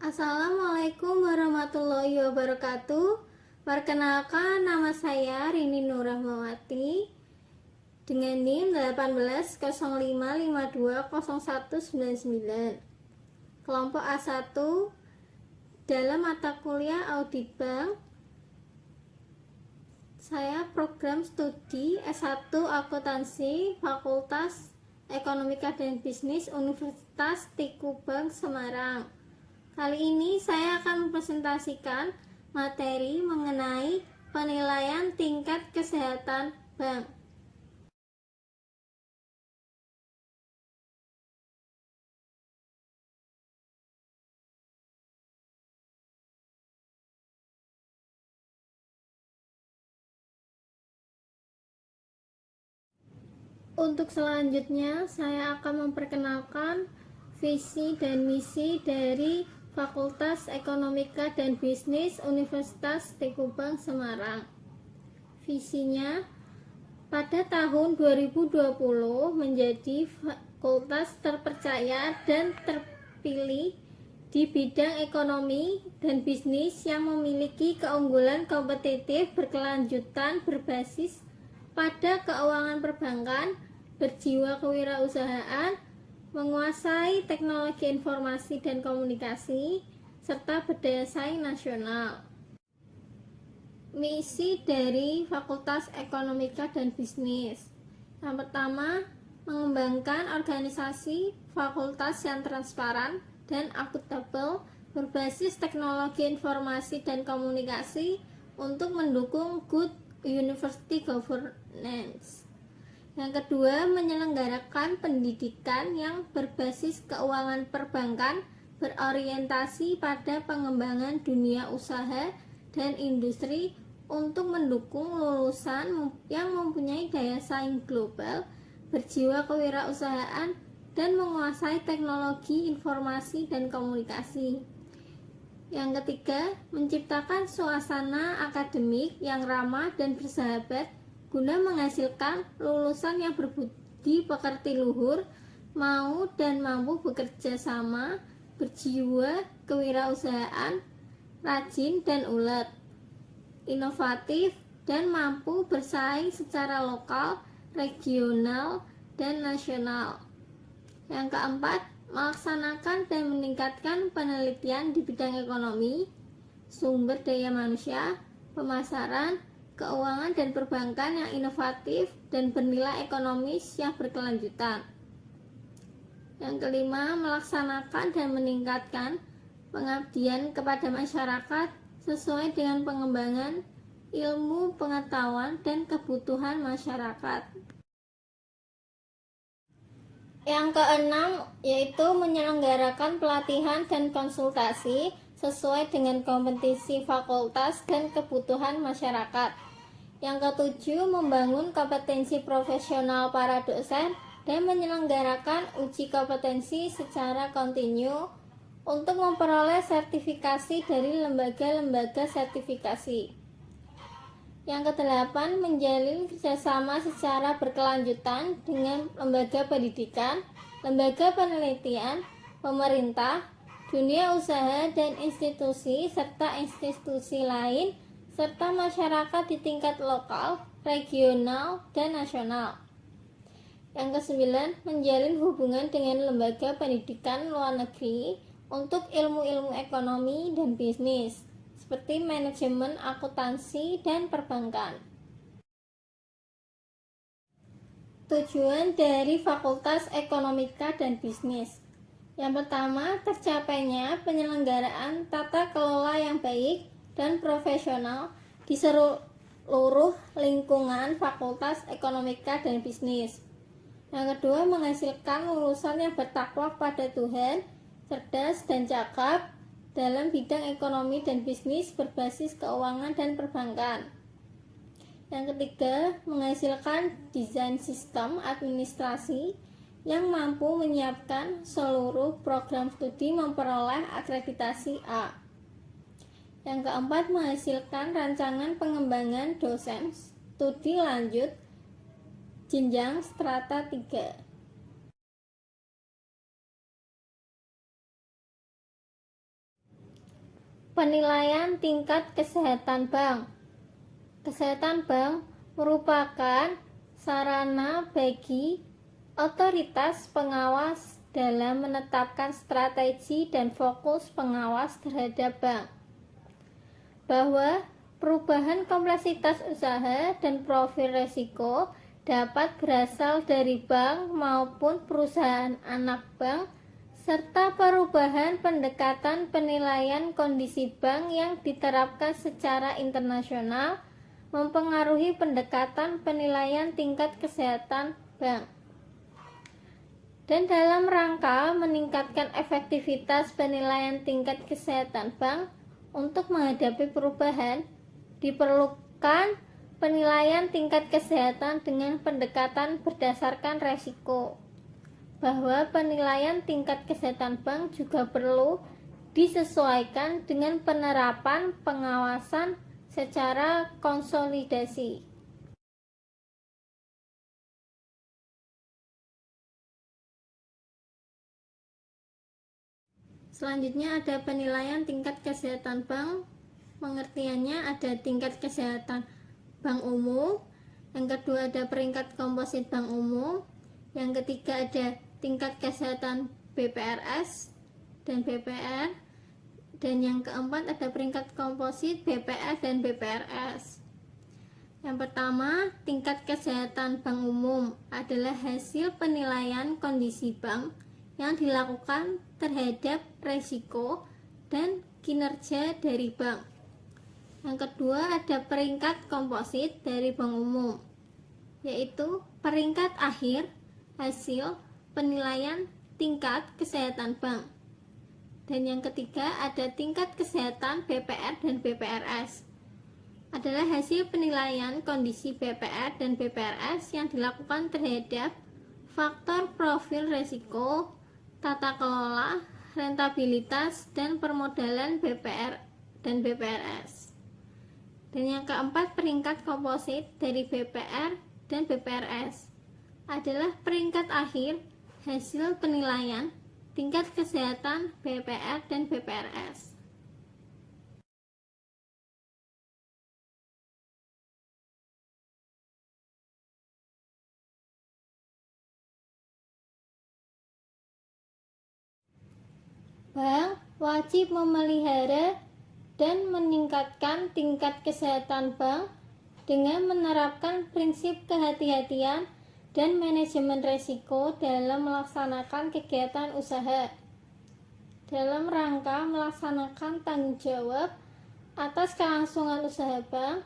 Assalamualaikum warahmatullahi wabarakatuh. Perkenalkan, nama saya Rini Nur Rahmawati dengan NIM 1805520199. Kelompok A1 dalam mata kuliah Audit Bank. Saya program studi S1 Akuntansi Fakultas Ekonomika dan Bisnis Universitas Tikubang Semarang. Kali ini saya akan mempresentasikan materi mengenai penilaian tingkat kesehatan bank. Untuk selanjutnya, saya akan memperkenalkan visi dan misi dari Fakultas Ekonomika dan Bisnis Universitas Tikubang Semarang. Visinya, pada tahun 2020 menjadi fakultas terpercaya dan terpilih di bidang ekonomi dan bisnis yang memiliki keunggulan kompetitif berkelanjutan berbasis pada keuangan perbankan, berjiwa kewirausahaan, menguasai teknologi informasi dan komunikasi, serta berdaya saing nasional. Misi dari Fakultas Ekonomika dan Bisnis. Yang pertama, mengembangkan organisasi fakultas yang transparan dan akuntabel berbasis teknologi informasi dan komunikasi untuk mendukung good university governance. Yang kedua, menyelenggarakan pendidikan yang berbasis keuangan perbankan berorientasi pada pengembangan dunia usaha dan industri untuk mendukung lulusan yang mempunyai daya saing global, berjiwa kewirausahaan, dan menguasai teknologi informasi dan komunikasi. Yang ketiga, menciptakan suasana akademik yang ramah dan bersahabat guna menghasilkan lulusan yang berbudi pekerti luhur, mau dan mampu bekerja sama, berjiwa kewirausahaan, rajin dan ulet, inovatif, dan mampu bersaing secara lokal, regional, dan nasional. Yang keempat, melaksanakan dan meningkatkan penelitian di bidang ekonomi, sumber daya manusia, pemasaran, keuangan dan perbankan yang inovatif dan bernilai ekonomis yang berkelanjutan. Yang kelima, melaksanakan dan meningkatkan pengabdian kepada masyarakat sesuai dengan pengembangan ilmu pengetahuan dan kebutuhan masyarakat. Yang keenam, yaitu menyelenggarakan pelatihan dan konsultasi sesuai dengan kompetisi fakultas dan kebutuhan masyarakat. Yang ketujuh, membangun kompetensi profesional para dosen dan menyelenggarakan uji kompetensi secara kontinu untuk memperoleh sertifikasi dari lembaga-lembaga sertifikasi. Yang kedelapan, menjalin kerjasama secara berkelanjutan dengan lembaga pendidikan, lembaga penelitian, pemerintah, dunia usaha dan institusi, serta institusi lain, serta masyarakat di tingkat lokal, regional, dan nasional. Yang kesembilan, menjalin hubungan dengan lembaga pendidikan luar negeri untuk ilmu-ilmu ekonomi dan bisnis, seperti manajemen akuntansi dan perbankan. Tujuan dari Fakultas Ekonomika dan Bisnis. Yang pertama, tercapainya penyelenggaraan tata kelola yang baik dan profesional di seluruh lingkungan Fakultas Ekonomika dan Bisnis. Yang kedua, menghasilkan lulusan yang bertakwa pada Tuhan, cerdas dan cakap dalam bidang ekonomi dan bisnis berbasis keuangan dan perbankan. Yang ketiga, menghasilkan desain sistem administrasi yang mampu menyiapkan seluruh program studi memperoleh akreditasi A. Yang keempat, menghasilkan rancangan pengembangan dosen studi lanjut jenjang strata 3. Penilaian tingkat kesehatan bank. Kesehatan bank merupakan sarana bagi otoritas pengawas dalam menetapkan strategi dan fokus pengawas terhadap bank. Bahwa perubahan kompleksitas usaha dan profil risiko dapat berasal dari bank maupun perusahaan anak bank, serta perubahan pendekatan penilaian kondisi bank yang diterapkan secara internasional mempengaruhi pendekatan penilaian tingkat kesehatan bank. Dan dalam rangka meningkatkan efektivitas penilaian tingkat kesehatan bank untuk menghadapi perubahan, diperlukan penilaian tingkat kesehatan dengan pendekatan berdasarkan resiko. Bahwa penilaian tingkat kesehatan bank juga perlu disesuaikan dengan penerapan pengawasan secara konsolidasi. Selanjutnya ada penilaian tingkat kesehatan bank. Pengertiannya ada tingkat kesehatan bank umum, yang kedua ada peringkat komposit bank umum, yang ketiga ada tingkat kesehatan BPRS dan BPR, dan yang keempat ada peringkat komposit BPR dan BPRS. Yang pertama, tingkat kesehatan bank umum adalah hasil penilaian kondisi bank yang dilakukan terhadap risiko dan kinerja dari bank. Yang kedua ada peringkat komposit dari bank umum, yaitu peringkat akhir hasil penilaian tingkat kesehatan bank. Dan yang ketiga ada tingkat kesehatan BPR dan BPRS, adalah hasil penilaian kondisi BPR dan BPRS yang dilakukan terhadap faktor profil risiko, tata kelola, rentabilitas, dan permodalan BPR dan BPRS. Dan yang keempat peringkat komposit dari BPR dan BPRS adalah peringkat akhir hasil penilaian tingkat kesehatan BPR dan BPRS. Bank wajib memelihara dan meningkatkan tingkat kesehatan bank dengan menerapkan prinsip kehati-hatian dan manajemen risiko dalam melaksanakan kegiatan usaha. Dalam rangka melaksanakan tanggung jawab atas kelangsungan usaha bank,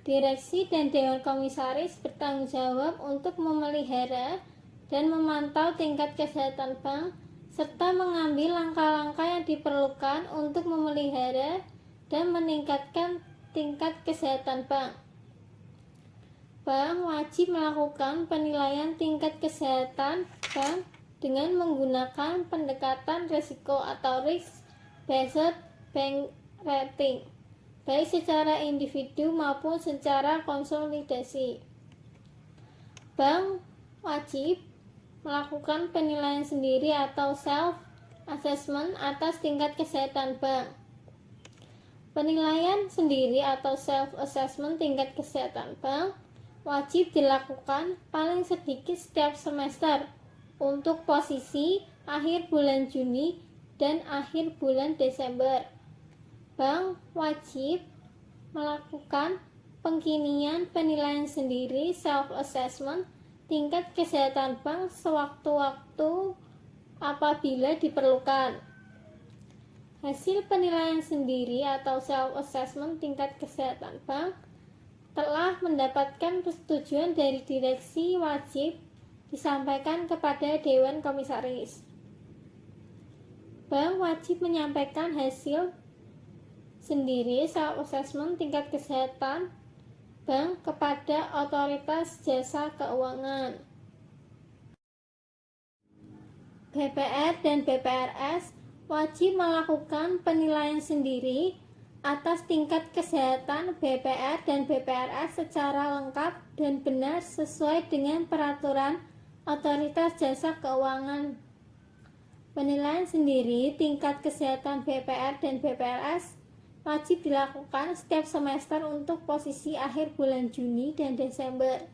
direksi dan dewan komisaris bertanggung jawab untuk memelihara dan memantau tingkat kesehatan bank serta mengambil langkah-langkah yang diperlukan untuk memelihara dan meningkatkan tingkat kesehatan bank. Bank wajib melakukan penilaian tingkat kesehatan bank dengan menggunakan pendekatan risiko atau risk-based bank rating, baik secara individu maupun secara konsolidasi. Bank wajib melakukan penilaian sendiri atau self-assessment atas tingkat kesehatan bank. Penilaian sendiri atau self-assessment tingkat kesehatan bank wajib dilakukan paling sedikit setiap semester untuk posisi akhir bulan Juni dan akhir bulan Desember. Bank wajib melakukan pengkinian penilaian sendiri self-assessment tingkat kesehatan bank sewaktu-waktu apabila diperlukan. Hasil penilaian sendiri atau self-assessment tingkat kesehatan bank telah mendapatkan persetujuan dari direksi wajib disampaikan kepada Dewan Komisaris. Bank wajib menyampaikan hasil sendiri self-assessment tingkat kesehatan bank kepada otoritas jasa keuangan. BPR dan BPRS wajib melakukan penilaian sendiri atas tingkat kesehatan BPR dan BPRS secara lengkap dan benar sesuai dengan peraturan otoritas jasa keuangan. Penilaian sendiri tingkat kesehatan BPR dan BPRS wajib dilakukan setiap semester untuk posisi akhir bulan Juni dan Desember.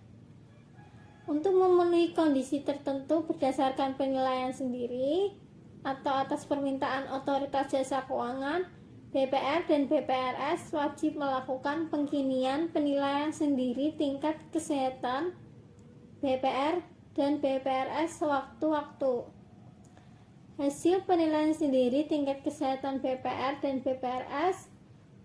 Untuk memenuhi kondisi tertentu berdasarkan penilaian sendiri atau atas permintaan Otoritas Jasa Keuangan, BPR dan BPRS wajib melakukan pengkinian penilaian sendiri tingkat kesehatan BPR dan BPRS sewaktu-waktu. Hasil penilaian sendiri tingkat kesehatan BPR dan BPRS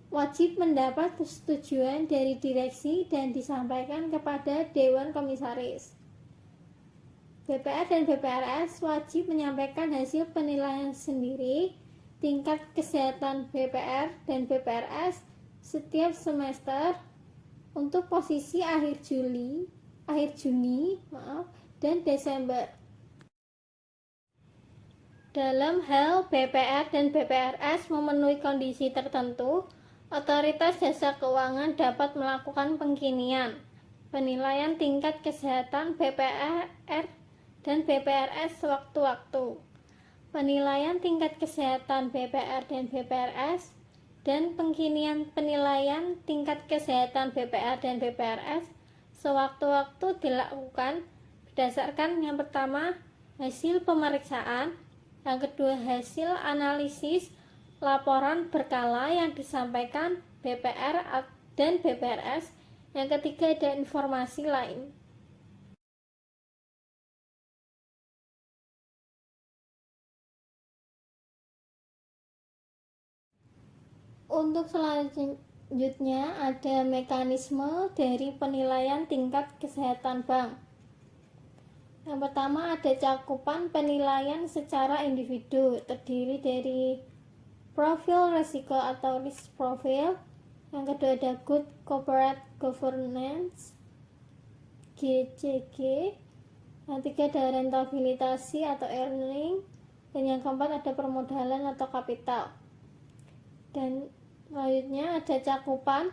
wajib mendapat persetujuan dari direksi dan disampaikan kepada Dewan Komisaris. BPR dan BPRS wajib menyampaikan hasil penilaian sendiri tingkat kesehatan BPR dan BPRS setiap semester untuk posisi akhir Juni dan Desember. Dalam hal BPR dan BPRS memenuhi kondisi tertentu, Otoritas Jasa Keuangan dapat melakukan pengkinian penilaian tingkat kesehatan BPR dan BPRS sewaktu-waktu. Penilaian tingkat kesehatan BPR dan BPRS dan pengkinian penilaian tingkat kesehatan BPR dan BPRS sewaktu-waktu dilakukan berdasarkan yang pertama hasil pemeriksaan, yang kedua hasil analisis laporan berkala yang disampaikan BPR dan BPRS, yang ketiga ada informasi lain. Untuk selanjutnya ada mekanisme dari penilaian tingkat kesehatan bank. Yang pertama ada cakupan penilaian secara individu, terdiri dari profil risiko atau risk profile. Yang kedua ada good corporate governance GCG. Yang ketiga ada rentabilitasi atau earning, dan yang keempat ada permodalan atau kapital. Dan selanjutnya ada cakupan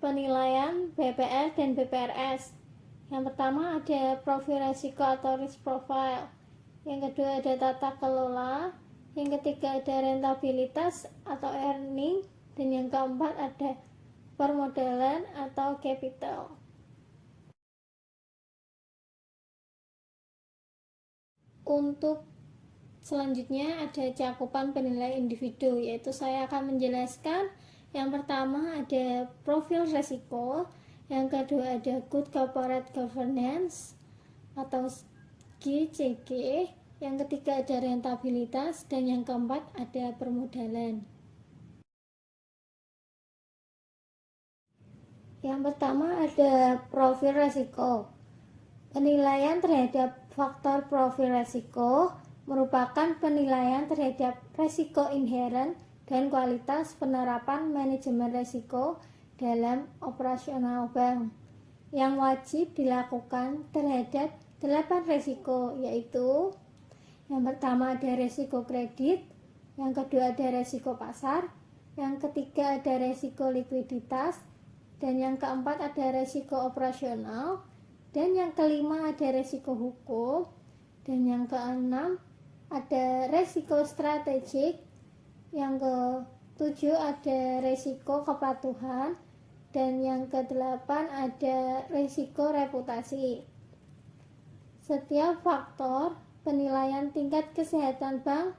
penilaian BPR dan BPRS. Yang pertama ada profil risiko atau risk profile. Yang kedua ada tata kelola. Yang ketiga ada rentabilitas atau earning, dan yang keempat ada permodalan atau capital. Untuk selanjutnya ada cakupan penilaian individu, yaitu saya akan menjelaskan. Yang pertama ada profil risiko, yang kedua ada good corporate governance atau GCG, yang ketiga ada rentabilitas, dan yang keempat ada permodalan. Yang pertama ada profil risiko. Penilaian terhadap faktor profil risiko merupakan penilaian terhadap risiko inheren dan kualitas penerapan manajemen risiko dalam operasional bank yang wajib dilakukan terhadap 8 risiko, yaitu yang pertama ada risiko kredit, yang kedua ada risiko pasar, yang ketiga ada risiko likuiditas, dan yang keempat ada risiko operasional, dan yang kelima ada risiko hukum, dan yang keenam ada risiko strategik, yang ketujuh ada risiko kepatuhan, dan yang kedelapan ada risiko reputasi. Setiap faktor penilaian tingkat kesehatan bank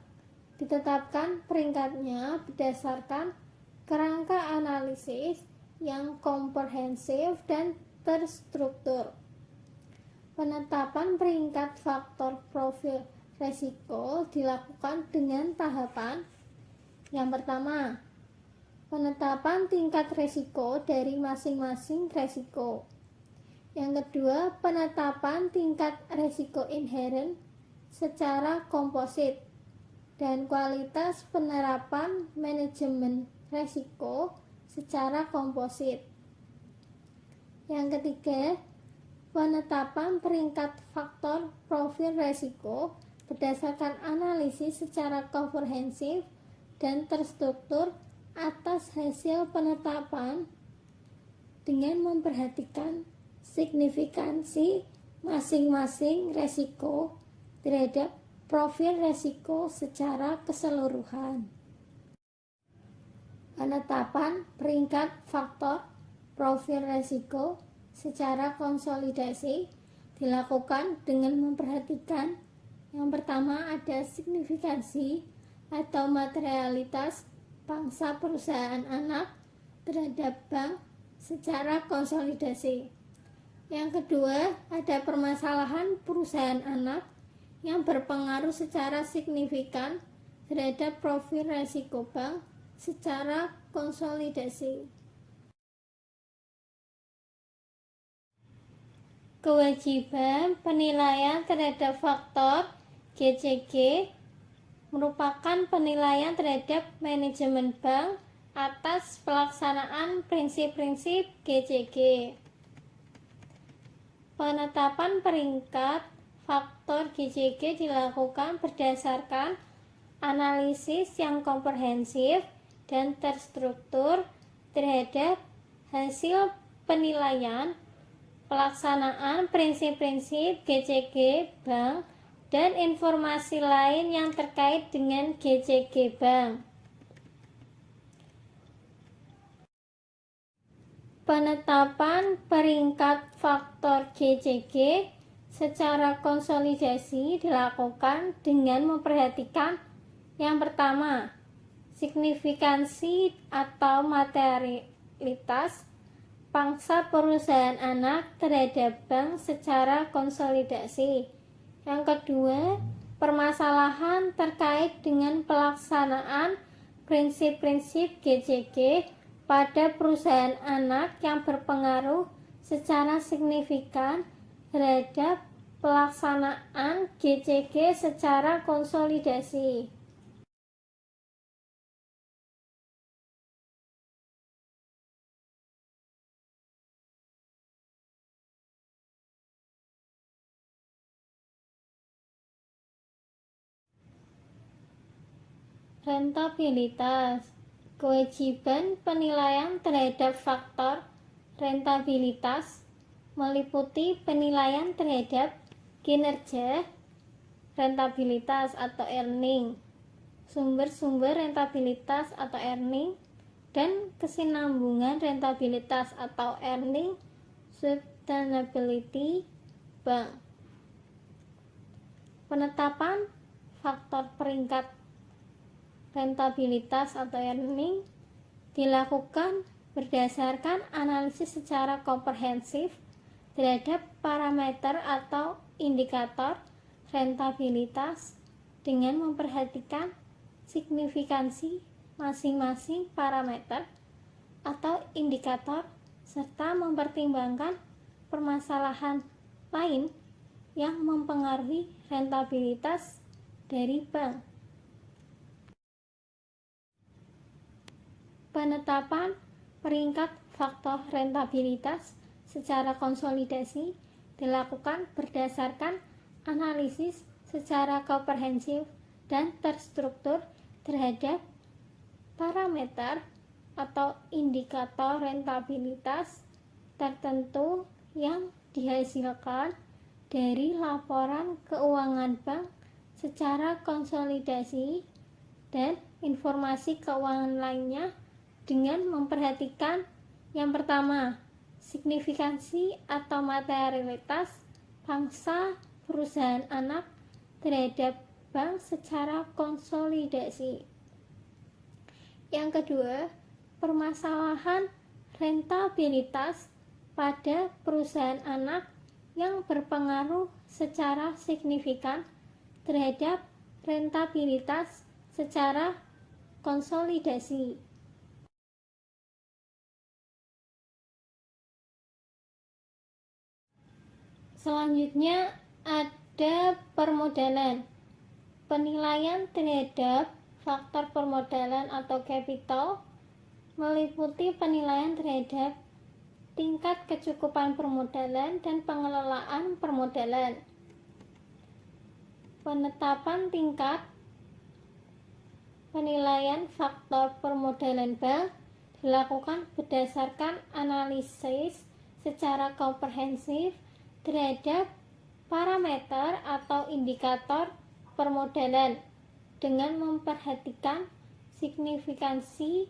ditetapkan peringkatnya berdasarkan kerangka analisis yang komprehensif dan terstruktur. Penetapan peringkat faktor profil risiko dilakukan dengan tahapan. Yang pertama, penetapan tingkat risiko dari masing-masing risiko. Yang kedua, penetapan tingkat risiko inheren secara komposit dan kualitas penerapan manajemen risiko secara komposit. Yang ketiga, penetapan peringkat faktor profil risiko berdasarkan analisis secara komprehensif dan terstruktur atas hasil penetapan dengan memperhatikan signifikansi masing-masing risiko terhadap profil risiko secara keseluruhan. Penetapan peringkat faktor profil resiko secara konsolidasi dilakukan dengan memperhatikan yang pertama ada signifikansi atau materialitas pangsa perusahaan anak terhadap bank secara konsolidasi. Yang kedua ada permasalahan perusahaan anak yang berpengaruh secara signifikan terhadap profil resiko bank secara konsolidasi. Kewajiban penilaian terhadap faktor GCG merupakan penilaian terhadap manajemen bank atas pelaksanaan prinsip-prinsip GCG. Penetapan peringkat faktor GCG dilakukan berdasarkan analisis yang komprehensif dan terstruktur terhadap hasil penilaian pelaksanaan prinsip-prinsip GCG bank dan informasi lain yang terkait dengan GCG bank. Penetapan peringkat faktor GCG secara konsolidasi dilakukan dengan memperhatikan yang pertama, signifikansi atau materialitas pangsa perusahaan anak terhadap bank secara konsolidasi. Yang kedua, permasalahan terkait dengan pelaksanaan prinsip-prinsip GCG pada perusahaan anak yang berpengaruh secara signifikan terhadap pelaksanaan GCG secara konsolidasi. Rentabilitas. Kewajiban penilaian terhadap faktor rentabilitas meliputi penilaian terhadap kinerja rentabilitas atau earning, sumber-sumber rentabilitas atau earning, dan kesinambungan rentabilitas atau earning sustainability bank. Penetapan faktor peringkat rentabilitas atau earning dilakukan berdasarkan analisis secara komprehensif terhadap parameter atau indikator rentabilitas dengan memperhatikan signifikansi masing-masing parameter atau indikator serta mempertimbangkan permasalahan lain yang mempengaruhi rentabilitas dari bank. Penetapan peringkat faktor rentabilitas secara konsolidasi dilakukan berdasarkan analisis secara komprehensif dan terstruktur terhadap parameter atau indikator rentabilitas tertentu yang dihasilkan dari laporan keuangan bank secara konsolidasi dan informasi keuangan lainnya dengan memperhatikan yang pertama, signifikansi atau materialitas pangsa perusahaan anak terhadap bank secara konsolidasi. Yang kedua, permasalahan rentabilitas pada perusahaan anak yang berpengaruh secara signifikan terhadap rentabilitas secara konsolidasi. Selanjutnya ada permodalan. Penilaian terhadap faktor permodalan atau capital meliputi penilaian terhadap tingkat kecukupan permodalan dan pengelolaan permodalan. Penetapan tingkat penilaian faktor permodalan bank dilakukan berdasarkan analisis secara komprehensif terhadap parameter atau indikator permodalan dengan memperhatikan signifikansi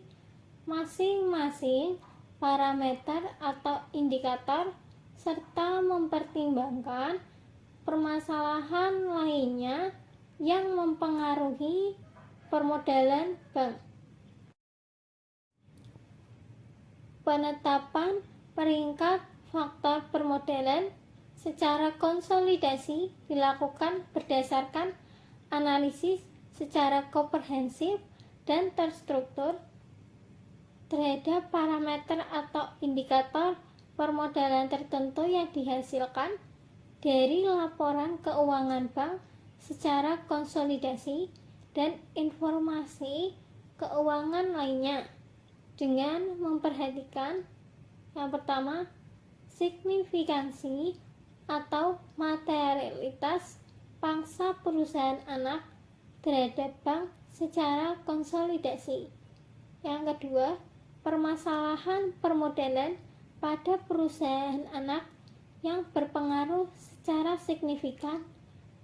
masing-masing parameter atau indikator serta mempertimbangkan permasalahan lainnya yang mempengaruhi permodalan bank. Penetapan peringkat faktor permodalan secara konsolidasi dilakukan berdasarkan analisis secara komprehensif dan terstruktur terhadap parameter atau indikator permodalan tertentu yang dihasilkan dari laporan keuangan bank secara konsolidasi dan informasi keuangan lainnya dengan memperhatikan yang pertama, signifikansi atau materialitas pangsa perusahaan anak terhadap bank secara konsolidasi. Yang kedua, permasalahan permodalan pada perusahaan anak yang berpengaruh secara signifikan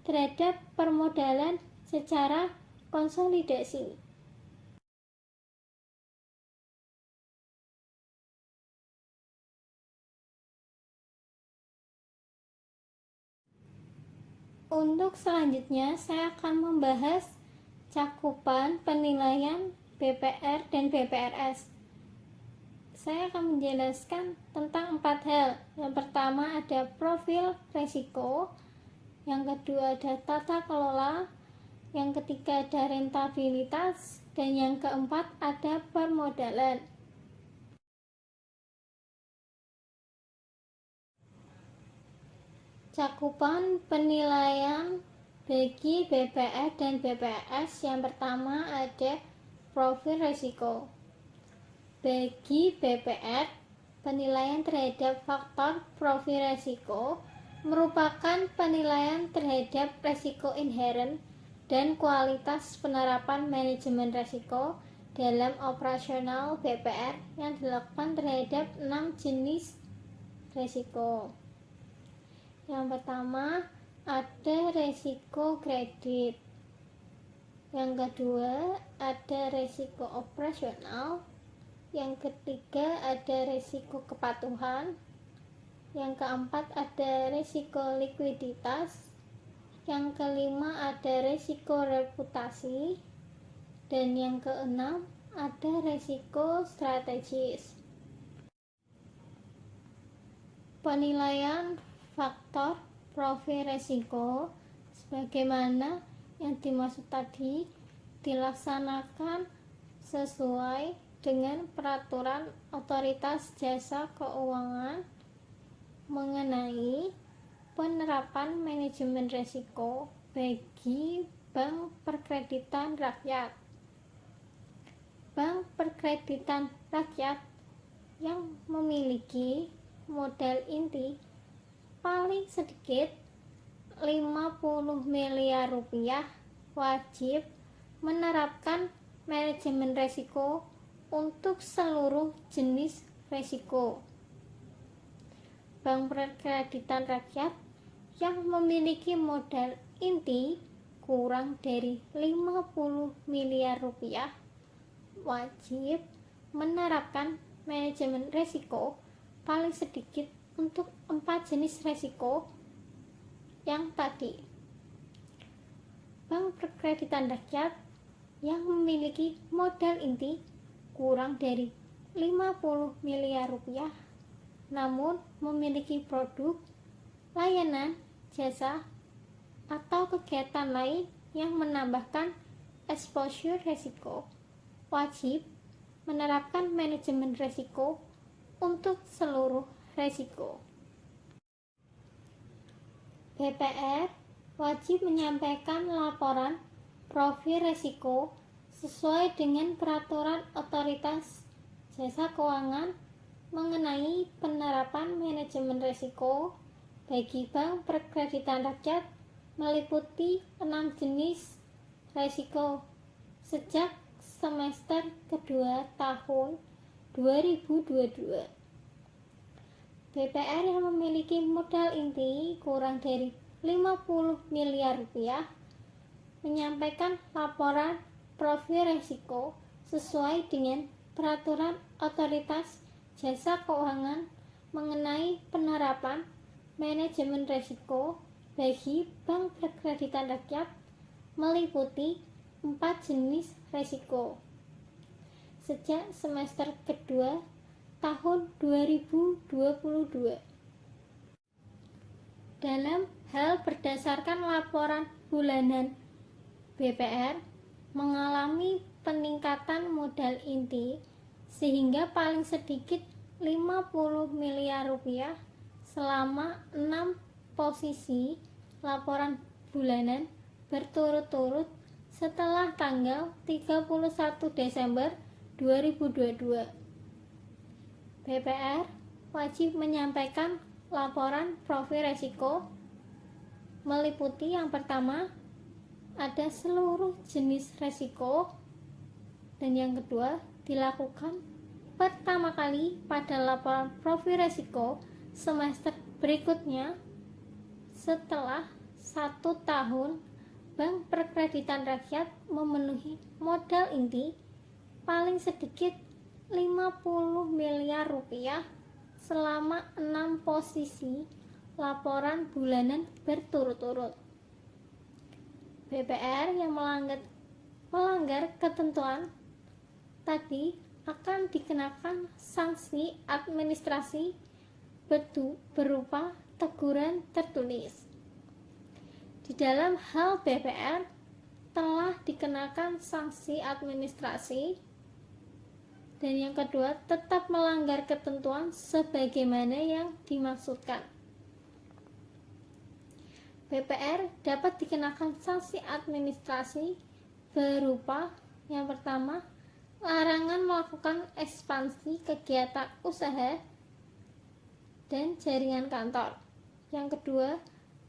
terhadap permodalan secara konsolidasi. Untuk selanjutnya, saya akan membahas cakupan penilaian BPR dan BPRS. Saya akan menjelaskan tentang 4 hal. Yang pertama ada profil risiko, yang kedua ada tata kelola, yang ketiga ada rentabilitas, dan yang keempat ada permodalan. Cakupan penilaian bagi BPR dan BPRS. Yang pertama ada profil risiko. Bagi BPR, penilaian terhadap faktor profil risiko merupakan penilaian terhadap risiko inheren dan kualitas penerapan manajemen risiko dalam operasional BPR yang dilakukan terhadap 6 jenis risiko. Yang pertama ada risiko kredit, yang kedua ada risiko operasional, yang ketiga ada risiko kepatuhan, yang keempat ada risiko likuiditas, yang kelima ada risiko reputasi, dan yang keenam ada risiko strategis. Penilaian faktor profil risiko sebagaimana yang dimaksud tadi dilaksanakan sesuai dengan peraturan otoritas jasa keuangan mengenai penerapan manajemen risiko bagi bank perkreditan rakyat. Bank perkreditan rakyat yang memiliki modal inti paling sedikit 50 miliar rupiah wajib menerapkan manajemen risiko untuk seluruh jenis risiko. Bank perkreditan rakyat yang memiliki modal inti kurang dari 50 miliar rupiah wajib menerapkan manajemen risiko paling sedikit untuk 4 jenis risiko yang tadi. Bank perkreditan rakyat yang memiliki modal inti kurang dari 50 miliar rupiah namun memiliki produk, layanan, jasa, atau kegiatan lain yang menambahkan exposure risiko wajib menerapkan manajemen risiko untuk seluruh risiko. BPR wajib menyampaikan laporan profil risiko sesuai dengan peraturan otoritas jasa keuangan mengenai penerapan manajemen risiko bagi bank perkreditan rakyat meliputi 6 jenis risiko sejak semester kedua tahun 2022. BPR yang memiliki modal inti kurang dari 50 miliar rupiah menyampaikan laporan profil risiko sesuai dengan peraturan otoritas jasa keuangan mengenai penerapan manajemen risiko bagi bank berkreditan rakyat meliputi 4 jenis risiko. Sejak semester kedua tahun 2022. Dalam hal berdasarkan laporan bulanan, BPR mengalami peningkatan modal inti sehingga paling sedikit 50 miliar rupiah selama 6 posisi laporan bulanan berturut-turut setelah tanggal 31 Desember 2022. BPR wajib menyampaikan laporan profil risiko meliputi yang pertama ada seluruh jenis risiko, dan yang kedua dilakukan pertama kali pada laporan profil risiko semester berikutnya setelah 1 tahun bank perkreditan rakyat memenuhi modal inti paling sedikit 50 miliar rupiah selama 6 posisi laporan bulanan berturut-turut. BPR yang melanggar ketentuan tadi akan dikenakan sanksi administrasi berupa teguran tertulis. Di dalam hal BPR telah dikenakan sanksi administrasi. Dan yang kedua, tetap melanggar ketentuan sebagaimana yang dimaksudkan. BPR dapat dikenakan sanksi administrasi berupa yang pertama, larangan melakukan ekspansi kegiatan usaha dan jaringan kantor. Yang kedua,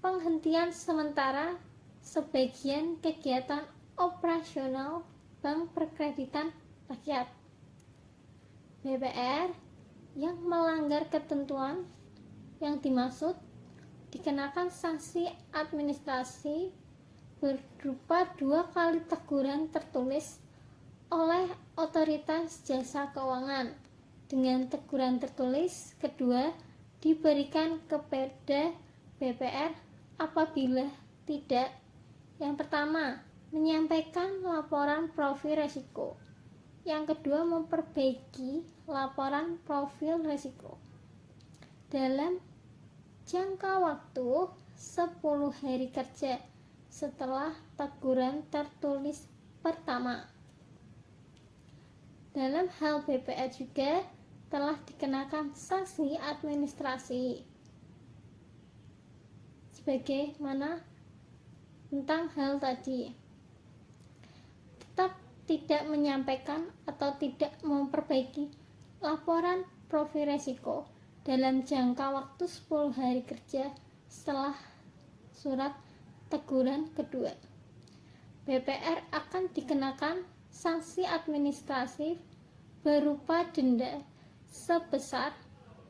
penghentian sementara sebagian kegiatan operasional bank perkreditan rakyat. BPR yang melanggar ketentuan yang dimaksud dikenakan sanksi administrasi berupa 2 kali teguran tertulis oleh otoritas jasa keuangan. Dengan teguran tertulis kedua diberikan kepada BPR apabila tidak, yang pertama, menyampaikan laporan profil risiko. Yang kedua, memperbaiki laporan profil risiko dalam jangka waktu 10 hari kerja setelah teguran tertulis pertama. Dalam hal BPR juga telah dikenakan sanksi administrasi sebagaimana tentang hal tadi. Tetap tidak menyampaikan atau tidak memperbaiki laporan profil risiko dalam jangka waktu 10 hari kerja setelah surat teguran kedua. BPR akan dikenakan sanksi administratif berupa denda sebesar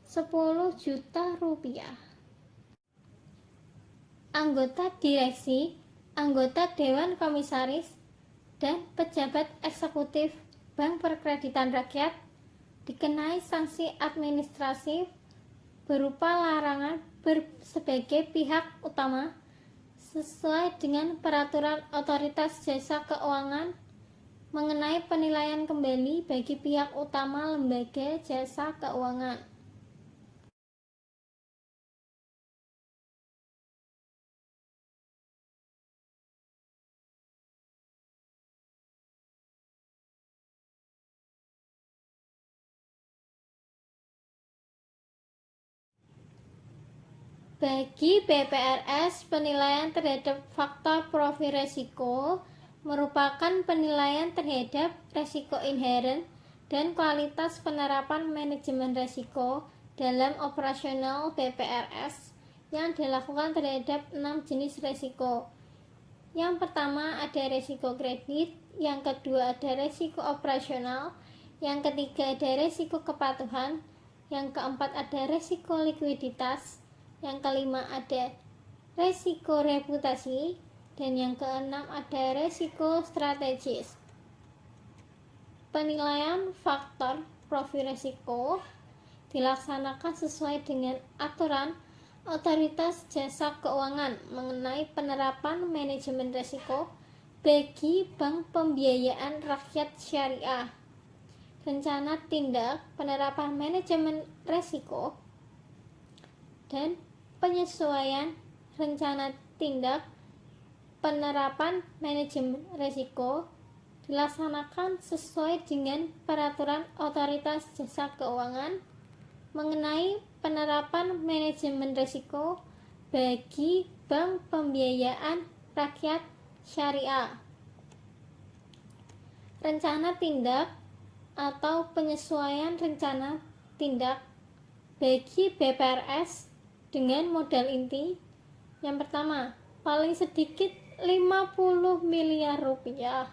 10 juta rupiah. Anggota direksi, anggota Dewan Komisaris, dan pejabat eksekutif Bank Perkreditan Rakyat dikenai sanksi administratif berupa larangan sebagai pihak utama sesuai dengan peraturan otoritas jasa keuangan mengenai penilaian kembali bagi pihak utama lembaga jasa keuangan. Bagi BPRS, penilaian terhadap faktor profil risiko merupakan penilaian terhadap risiko inheren dan kualitas penerapan manajemen risiko dalam operasional BPRS yang dilakukan terhadap 6 jenis risiko. Yang pertama ada risiko kredit, yang kedua ada risiko operasional, yang ketiga ada risiko kepatuhan, yang keempat ada risiko likuiditas, yang kelima ada resiko reputasi, dan yang keenam ada resiko strategis. Penilaian faktor profil risiko dilaksanakan sesuai dengan aturan Otoritas Jasa Keuangan mengenai penerapan manajemen risiko bagi bank pembiayaan rakyat syariah. Rencana tindak penerapan manajemen risiko dan penyesuaian rencana tindak penerapan manajemen risiko dilaksanakan sesuai dengan peraturan Otoritas Jasa Keuangan mengenai penerapan manajemen risiko bagi bank pembiayaan rakyat syariah. Rencana tindak atau penyesuaian rencana tindak bagi BPRS dengan modal inti. Yang pertama, paling sedikit 50 miliar rupiah.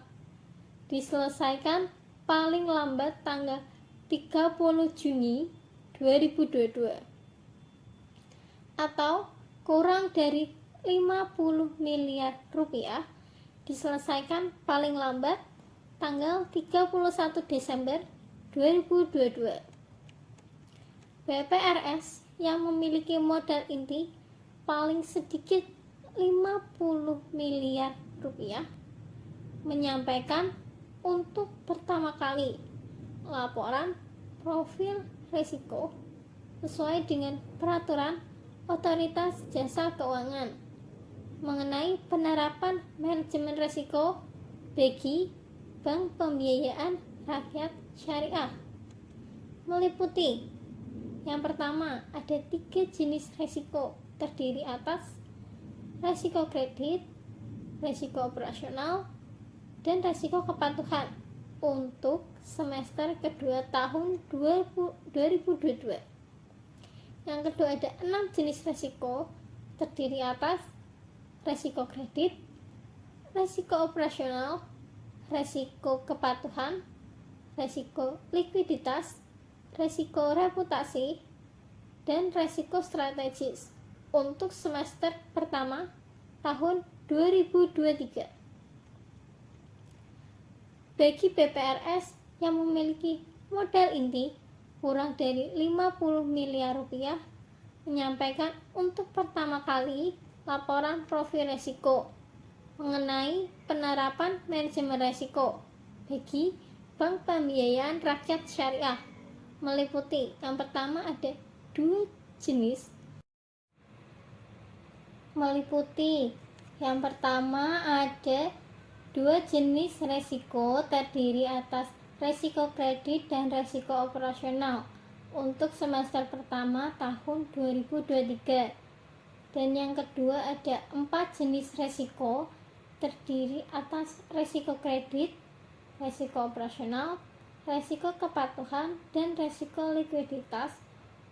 Diselesaikan paling lambat tanggal 30 Juni 2022 atau kurang dari 50 miliar rupiah diselesaikan paling lambat tanggal 31 Desember 2022. BPRS yang memiliki modal inti paling sedikit 50 miliar rupiah menyampaikan untuk pertama kali laporan profil risiko sesuai dengan peraturan Otoritas Jasa Keuangan mengenai penerapan manajemen risiko bagi bank pembiayaan rakyat syariah. Meliputi yang pertama, ada 3 jenis risiko terdiri atas risiko kredit, risiko operasional, dan risiko kepatuhan untuk semester kedua tahun 2022. Yang kedua, ada 6 jenis risiko terdiri atas risiko kredit, risiko operasional, risiko kepatuhan, risiko likuiditas, risiko reputasi, dan risiko strategis untuk semester pertama tahun 2023. Bagi BPRS yang memiliki modal inti kurang dari 50 miliar rupiah menyampaikan untuk pertama kali laporan profil risiko mengenai penerapan manajemen risiko bagi bank pembiayaan rakyat syariah. Meliputi yang pertama ada 2 jenis. Meliputi yang pertama ada 2 jenis risiko terdiri atas risiko kredit dan risiko operasional untuk semester pertama tahun 2023. Dan yang kedua ada 4 jenis risiko terdiri atas risiko kredit, risiko operasional, risiko kepatuhan, dan risiko likuiditas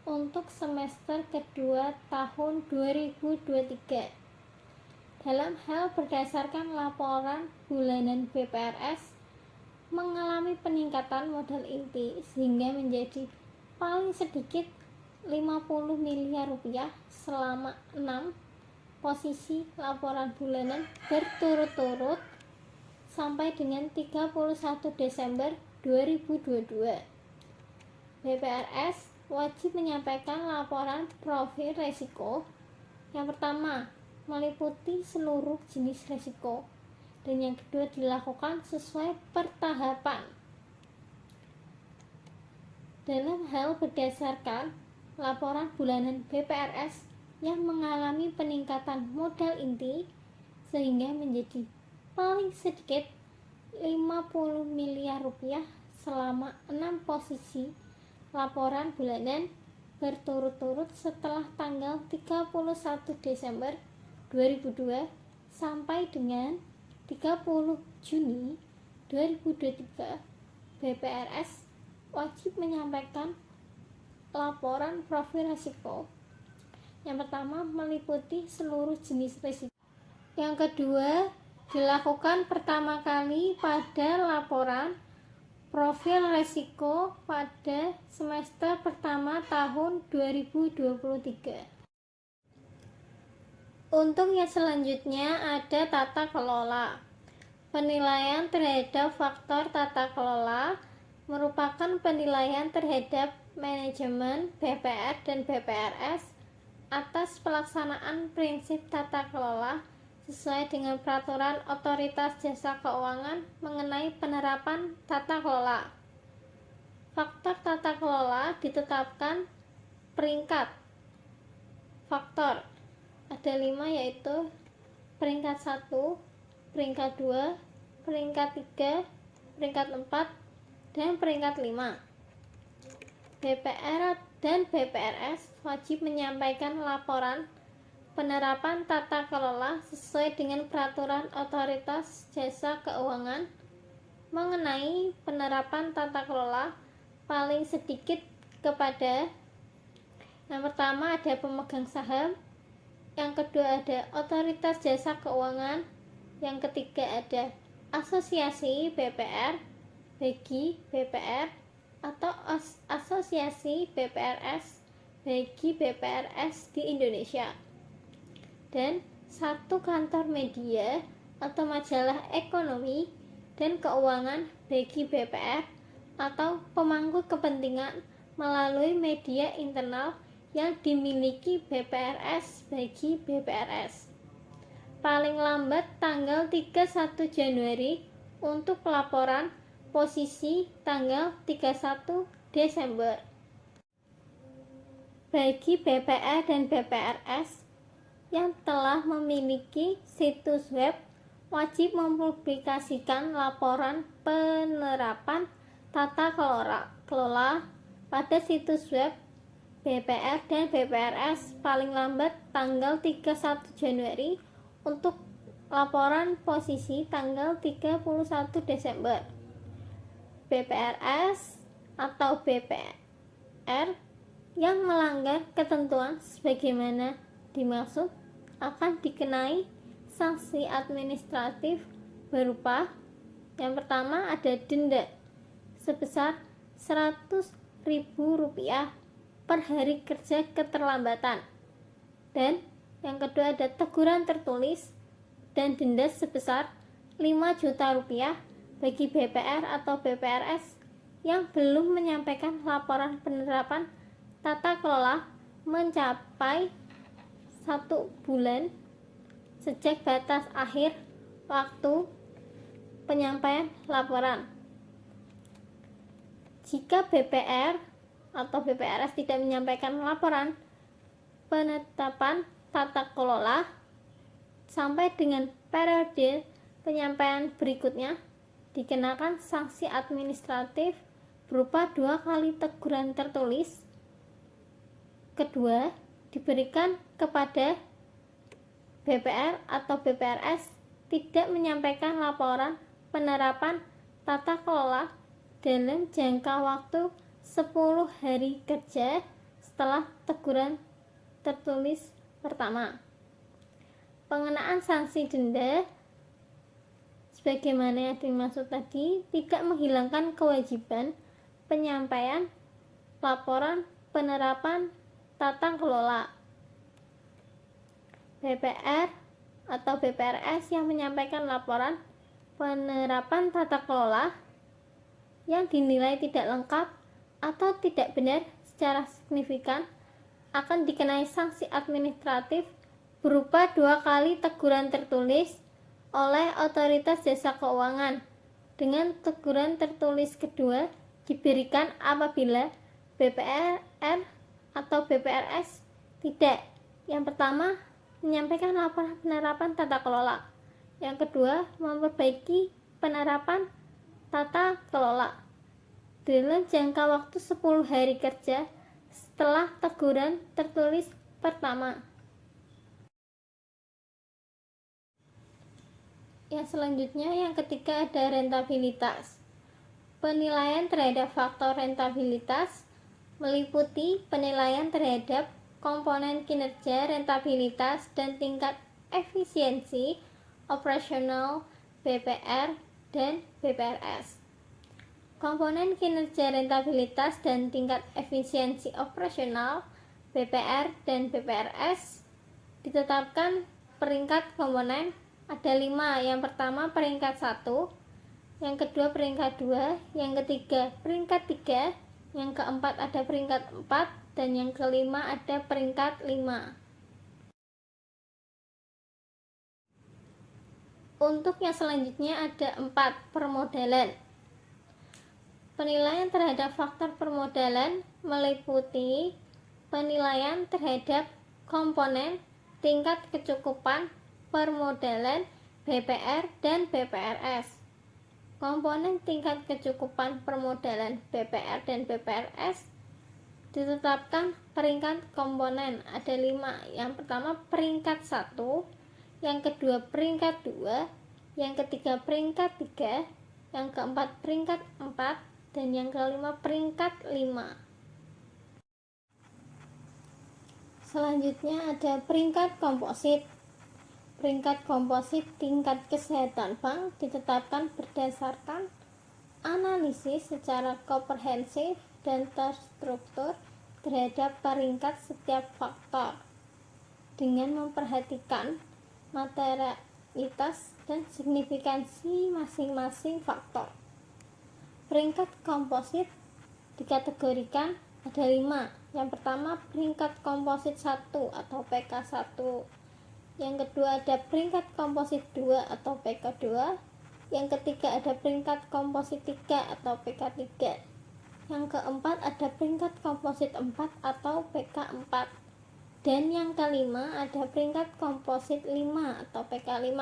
untuk semester kedua tahun 2023. Dalam hal berdasarkan laporan bulanan BPRS mengalami peningkatan modal inti sehingga menjadi paling sedikit 50 miliar rupiah selama 6 posisi laporan bulanan berturut-turut sampai dengan 31 Desember 2022. BPRS wajib menyampaikan laporan profil risiko. Yang pertama, meliputi seluruh jenis risiko, dan yang kedua dilakukan sesuai pertahapan. Dalam hal berdasarkan laporan bulanan BPRS yang mengalami peningkatan modal inti sehingga menjadi paling sedikit 50 miliar rupiah selama 6 posisi laporan bulanan berturut-turut setelah tanggal 31 Desember 2002 sampai dengan 30 Juni 2023. BPRS wajib menyampaikan laporan profil risiko. Yang pertama, meliputi seluruh jenis risiko. Yang kedua, dilakukan pertama kali pada laporan profil risiko pada semester pertama tahun 2023. Untuk yang selanjutnya ada tata kelola. Penilaian terhadap faktor tata kelola merupakan penilaian terhadap manajemen BPR dan BPRS atas pelaksanaan prinsip tata kelola sesuai dengan peraturan Otoritas Jasa Keuangan mengenai penerapan tata kelola. Faktor tata kelola ditetapkan peringkat faktor. Ada 5, yaitu peringkat 1, peringkat 2, peringkat 3, peringkat 4, dan peringkat 5. BPR dan BPRS wajib menyampaikan laporan penerapan tata kelola sesuai dengan peraturan Otoritas Jasa Keuangan mengenai penerapan tata kelola paling sedikit kepada yang pertama ada pemegang saham, yang kedua ada Otoritas Jasa Keuangan, yang ketiga ada asosiasi BPR bagi BPR atau asosiasi BPRS bagi BPRS di Indonesia, dan satu kantor media atau majalah ekonomi dan keuangan bagi BPR atau pemangku kepentingan melalui media internal yang dimiliki BPRS bagi BPRS. Paling lambat tanggal 31 Januari untuk pelaporan, posisi tanggal 31 Desember. Bagi BPR dan BPRS yang telah memiliki situs web, wajib mempublikasikan laporan penerapan tata kelola pada situs web BPR dan BPRS paling lambat tanggal 31 Januari untuk laporan posisi tanggal 31 Desember. BPRS atau BPR yang melanggar ketentuan sebagaimana dimaksud akan dikenai sanksi administratif berupa yang pertama ada denda sebesar Rp100.000 per hari kerja keterlambatan, dan yang kedua ada teguran tertulis dan denda sebesar Rp5 juta bagi BPR atau BPRS yang belum menyampaikan laporan penerapan tata kelola mencapai 1 bulan sejak batas akhir waktu penyampaian laporan. Jika BPR atau BPRS tidak menyampaikan laporan penetapan tata kelola sampai dengan periode penyampaian berikutnya, dikenakan sanksi administratif berupa 2 kali teguran tertulis. Kedua, diberikan kepada BPR atau BPRS tidak menyampaikan laporan penerapan tata kelola dalam jangka waktu 10 hari kerja setelah teguran tertulis pertama. Pengenaan sanksi denda sebagaimana yang dimaksud tadi tidak menghilangkan kewajiban penyampaian laporan penerapan tata kelola. BPR atau BPRS yang menyampaikan laporan penerapan tata kelola yang dinilai tidak lengkap atau tidak benar secara signifikan akan dikenai sanksi administratif berupa 2 kali teguran tertulis oleh Otoritas Jasa Keuangan, dengan teguran tertulis kedua diberikan apabila BPR atau BPRS tidak, yang pertama, menyampaikan laporan penerapan tata kelola, yang kedua, memperbaiki penerapan tata kelola dalam jangka waktu 10 hari kerja setelah teguran tertulis pertama. Yang selanjutnya, yang ketiga ada rentabilitas. Penilaian terhadap faktor rentabilitas meliputi penilaian terhadap komponen kinerja, rentabilitas, dan tingkat efisiensi operasional BPR dan BPRS. Komponen kinerja, rentabilitas, dan tingkat efisiensi operasional BPR dan BPRS ditetapkan peringkat komponen ada 5. Yang pertama peringkat 1, yang kedua peringkat 2, yang ketiga peringkat 3, yang keempat ada peringkat 4, dan yang kelima ada peringkat 5. Untuk yang selanjutnya ada 4 permodalan. Penilaian terhadap faktor permodalan meliputi penilaian terhadap komponen tingkat kecukupan permodalan BPR dan BPRS. Komponen tingkat kecukupan permodalan BPR dan BPRS ditetapkan peringkat komponen ada 5. Yang pertama peringkat 1, yang kedua peringkat 2, yang ketiga peringkat 3, yang keempat peringkat 4, dan yang kelima peringkat 5. Selanjutnya ada peringkat komposit. Peringkat komposit tingkat kesehatan bank ditetapkan berdasarkan analisis secara komprehensif dan terstruktur terhadap peringkat setiap faktor dengan memperhatikan materialitas dan signifikansi masing-masing faktor. Peringkat komposit dikategorikan ada 5. Yang pertama peringkat komposit 1 atau PK1. Yang kedua ada peringkat komposit 2 atau PK2. Yang ketiga ada peringkat komposit 3 atau PK3. Yang keempat ada peringkat komposit 4 atau PK4. Dan yang kelima ada peringkat komposit 5 atau PK5.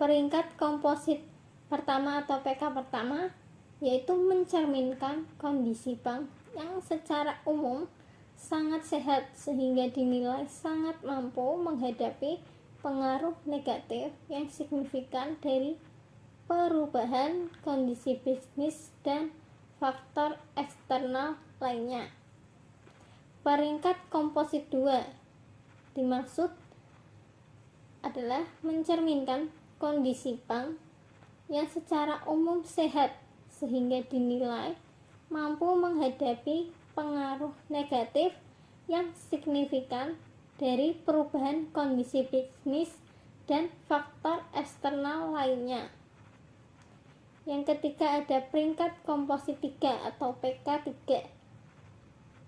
Peringkat komposit pertama atau PK pertama yaitu mencerminkan kondisi bank yang secara umum sangat sehat sehingga dinilai sangat mampu menghadapi pengaruh negatif yang signifikan dari perubahan kondisi bisnis dan faktor eksternal lainnya. Peringkat komposit 2 dimaksud adalah mencerminkan kondisi bank yang secara umum sehat sehingga dinilai mampu menghadapi pengaruh negatif yang signifikan dari perubahan kondisi bisnis dan faktor eksternal lainnya. Yang ketiga ada peringkat komposit 3 atau PK3,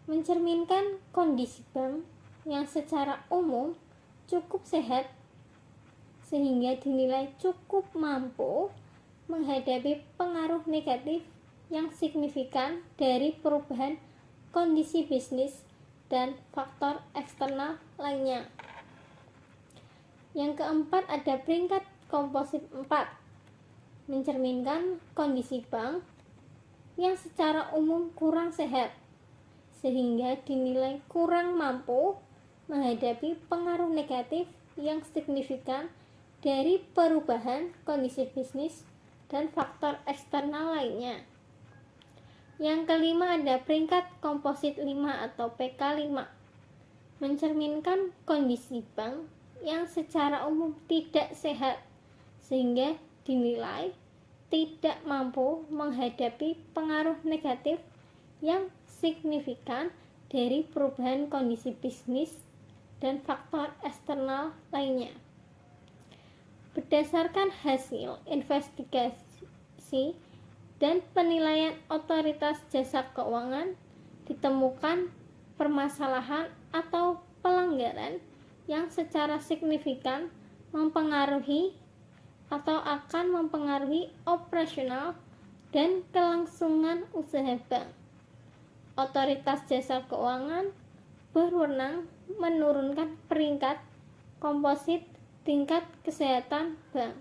mencerminkan kondisi bank yang secara umum cukup sehat sehingga dinilai cukup mampu menghadapi pengaruh negatif yang signifikan dari perubahan kondisi bisnis dan faktor eksternal lainnya. Yang keempat ada peringkat komposit 4, mencerminkan kondisi bank yang secara umum kurang sehat sehingga dinilai kurang mampu menghadapi pengaruh negatif yang signifikan dari perubahan kondisi bisnis dan faktor eksternal lainnya. Yang kelima ada peringkat komposit 5 atau PK5, mencerminkan kondisi bank yang secara umum tidak sehat sehingga dinilai tidak mampu menghadapi pengaruh negatif yang signifikan dari perubahan kondisi bisnis dan faktor eksternal lainnya. Berdasarkan hasil investigasi dan penilaian otoritas jasa keuangan, ditemukan permasalahan atau pelanggaran yang secara signifikan mempengaruhi atau akan mempengaruhi operasional dan kelangsungan usaha bank. Otoritas jasa keuangan berwenang menurunkan peringkat komposit tingkat kesehatan bank.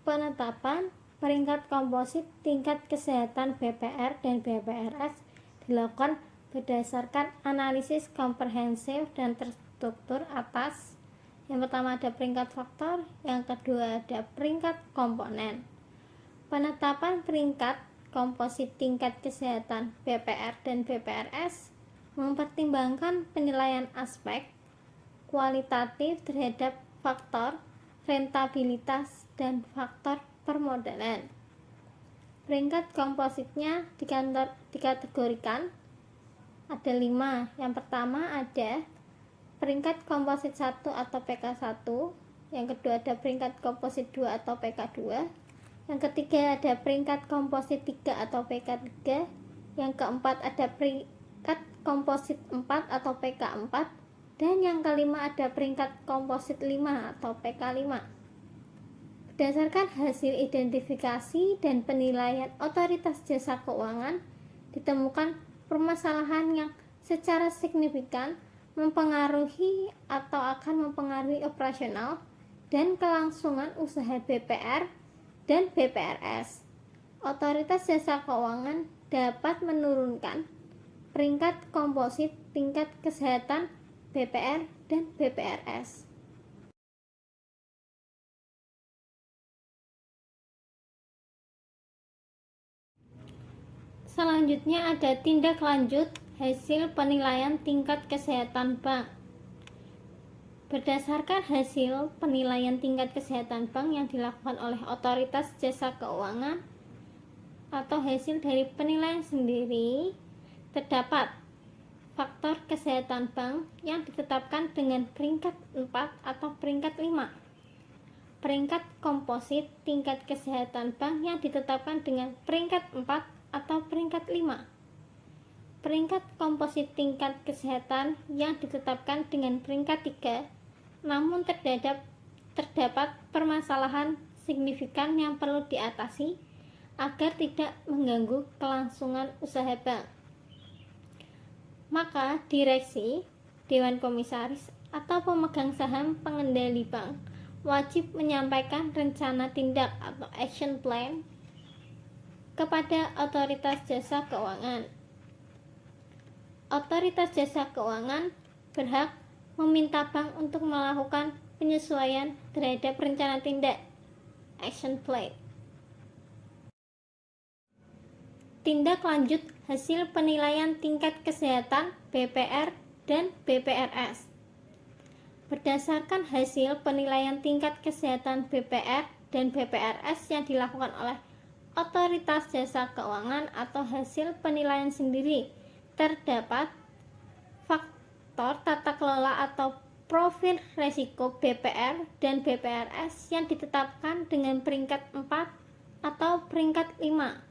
Penetapan peringkat komposit tingkat kesehatan BPR dan BPRS dilakukan berdasarkan analisis komprehensif dan terstruktur atas. Yang pertama ada peringkat faktor, yang kedua ada peringkat komponen. Penetapan peringkat komposit tingkat kesehatan BPR dan BPRS mempertimbangkan penilaian aspek kualitatif terhadap faktor rentabilitas dan faktor permodalan. Peringkat kompositnya dikategorikan ada 5. Yang pertama ada peringkat komposit 1 atau PK1, yang kedua ada peringkat komposit 2 atau PK2, yang ketiga ada peringkat komposit 3 atau PK3, yang keempat ada peringkat komposit 4 atau PK4, dan yang kelima ada peringkat komposit 5 atau PK5. Berdasarkan hasil identifikasi dan penilaian otoritas jasa keuangan, ditemukan permasalahan yang secara signifikan mempengaruhi atau akan mempengaruhi operasional dan kelangsungan usaha BPR dan BPRS. Otoritas jasa keuangan dapat menurunkan peringkat komposit tingkat kesehatan BPR dan BPRS. Selanjutnya ada tindak lanjut hasil penilaian tingkat kesehatan bank. Berdasarkan hasil penilaian tingkat kesehatan bank yang dilakukan oleh otoritas jasa keuangan atau hasil dari penilaian sendiri, terdapat faktor kesehatan bank yang ditetapkan dengan peringkat 4 atau peringkat 5. Peringkat komposit tingkat kesehatan bank yang ditetapkan dengan peringkat 4 atau peringkat 5. Peringkat komposit tingkat kesehatan yang ditetapkan dengan peringkat 3, namun terdapat permasalahan signifikan yang perlu diatasi agar tidak mengganggu kelangsungan usaha bank. Maka direksi, dewan komisaris, atau pemegang saham pengendali bank wajib menyampaikan rencana tindak atau action plan kepada otoritas jasa keuangan. Otoritas jasa keuangan berhak meminta bank untuk melakukan penyesuaian terhadap rencana tindak action plan. Tindak lanjut hasil penilaian tingkat kesehatan BPR dan BPRS. Berdasarkan hasil penilaian tingkat kesehatan BPR dan BPRS yang dilakukan oleh otoritas jasa keuangan atau hasil penilaian sendiri, terdapat faktor tata kelola atau profil resiko BPR dan BPRS yang ditetapkan dengan peringkat 4 atau peringkat 5.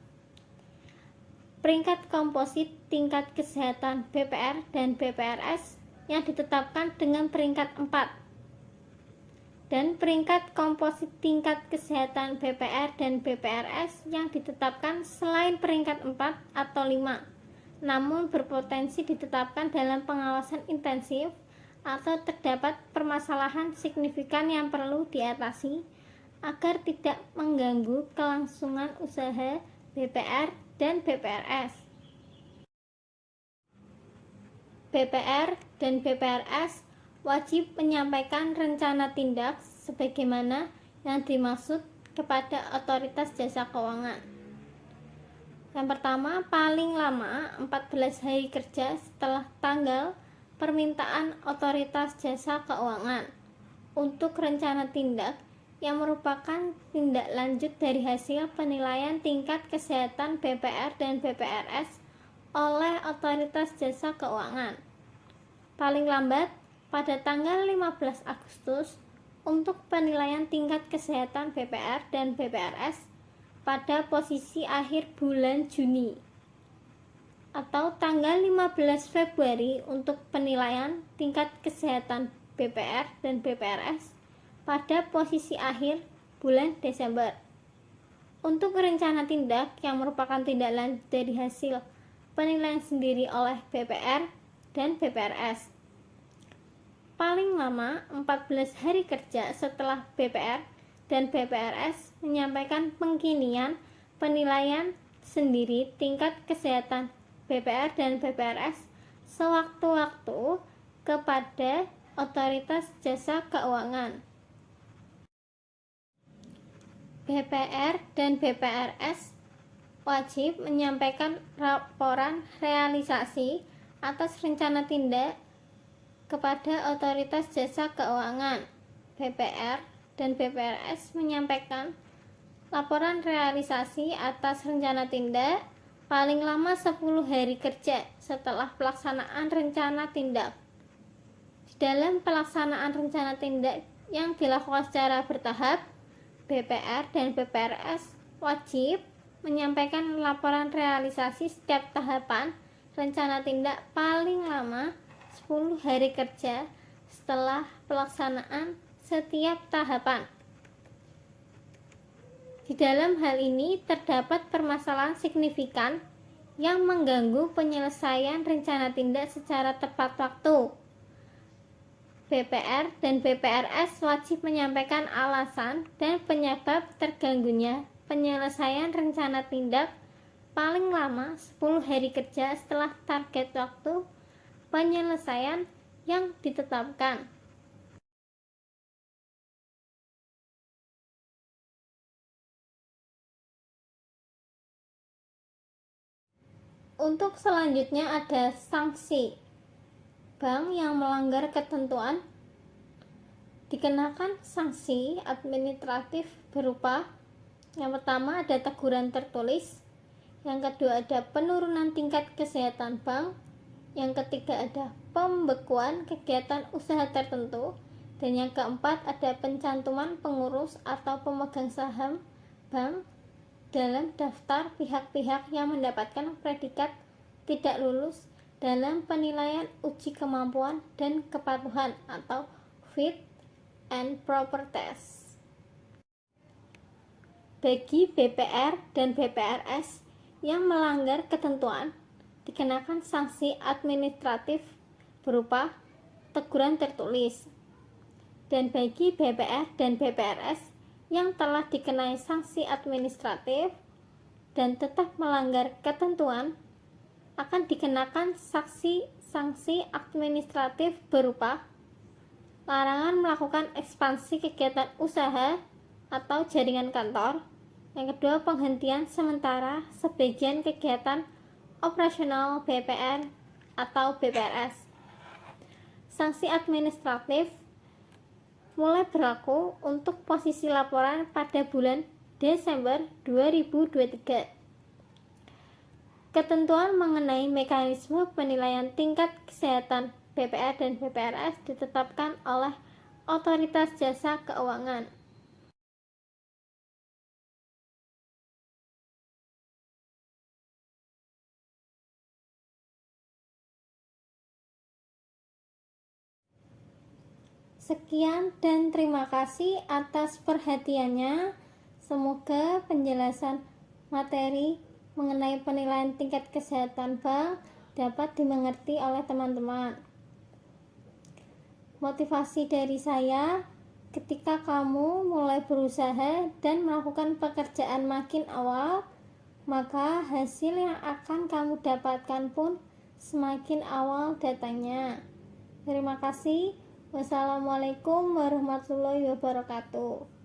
Peringkat komposit tingkat kesehatan BPR dan BPRS yang ditetapkan dengan peringkat 4. Dan peringkat komposit tingkat kesehatan BPR dan BPRS yang ditetapkan selain peringkat 4 atau 5, namun berpotensi ditetapkan dalam pengawasan intensif atau terdapat permasalahan signifikan yang perlu diatasi agar tidak mengganggu kelangsungan usaha BPR dan BPRS. BPR dan BPRS wajib menyampaikan rencana tindak sebagaimana yang dimaksud kepada otoritas jasa keuangan. Yang pertama, paling lama 14 hari kerja setelah tanggal permintaan otoritas jasa keuangan untuk rencana tindak yang merupakan tindak lanjut dari hasil penilaian tingkat kesehatan BPR dan BPRS oleh otoritas jasa keuangan. Paling lambat pada tanggal 15 Agustus untuk penilaian tingkat kesehatan BPR dan BPRS pada posisi akhir bulan Juni, atau tanggal 15 Februari untuk penilaian tingkat kesehatan BPR dan BPRS pada posisi akhir bulan Desember. Untuk rencana tindak yang merupakan tindak lanjut dari hasil penilaian sendiri oleh BPR dan BPRS, paling lama 14 hari kerja setelah BPR dan BPRS menyampaikan pengkinian penilaian sendiri tingkat kesehatan BPR dan BPRS sewaktu-waktu kepada otoritas jasa keuangan. BPR dan BPRS wajib menyampaikan laporan realisasi atas rencana tindak kepada otoritas jasa keuangan. BPR dan BPRS menyampaikan laporan realisasi atas rencana tindak paling lama 10 hari kerja setelah pelaksanaan rencana tindak. Di dalam pelaksanaan rencana tindak yang dilakukan secara bertahap, BPR dan BPRS wajib menyampaikan laporan realisasi setiap tahapan rencana tindak paling lama 10 hari kerja setelah pelaksanaan setiap tahapan. Di dalam hal ini terdapat permasalahan signifikan yang mengganggu penyelesaian rencana tindak secara tepat waktu. BPR dan BPRS wajib menyampaikan alasan dan penyebab terganggunya penyelesaian rencana tindak paling lama 10 hari kerja setelah target waktu penyelesaian yang ditetapkan. Untuk selanjutnya ada sanksi. Bank yang melanggar ketentuan dikenakan sanksi administratif berupa yang pertama ada teguran tertulis, yang kedua ada penurunan tingkat kesehatan bank, yang ketiga ada pembekuan kegiatan usaha tertentu, dan yang keempat ada pencantuman pengurus atau pemegang saham bank dalam daftar pihak-pihak yang mendapatkan predikat tidak lulus dalam penilaian uji kemampuan dan kepatuhan atau fit and proper test. Bagi BPR dan BPRS yang melanggar ketentuan dikenakan sanksi administratif berupa teguran tertulis. Dan bagi BPR dan BPRS yang telah dikenai sanksi administratif dan tetap melanggar ketentuan akan dikenakan sanksi administratif berupa larangan melakukan ekspansi kegiatan usaha atau jaringan kantor. Yang kedua, penghentian sementara sebagian kegiatan operasional BPR atau BPRS. Sanksi administratif mulai berlaku untuk posisi laporan pada bulan Desember 2023. Ketentuan mengenai mekanisme penilaian tingkat kesehatan BPR dan BPRS ditetapkan oleh Otoritas Jasa Keuangan. Sekian dan terima kasih atas perhatiannya. Semoga penjelasan materi mengenai penilaian tingkat kesehatan bank dapat dimengerti oleh teman-teman. Motivasi dari saya, ketika kamu mulai berusaha dan melakukan pekerjaan makin awal, maka hasil yang akan kamu dapatkan pun semakin awal datangnya. Terima kasih. Wassalamualaikum warahmatullahi wabarakatuh.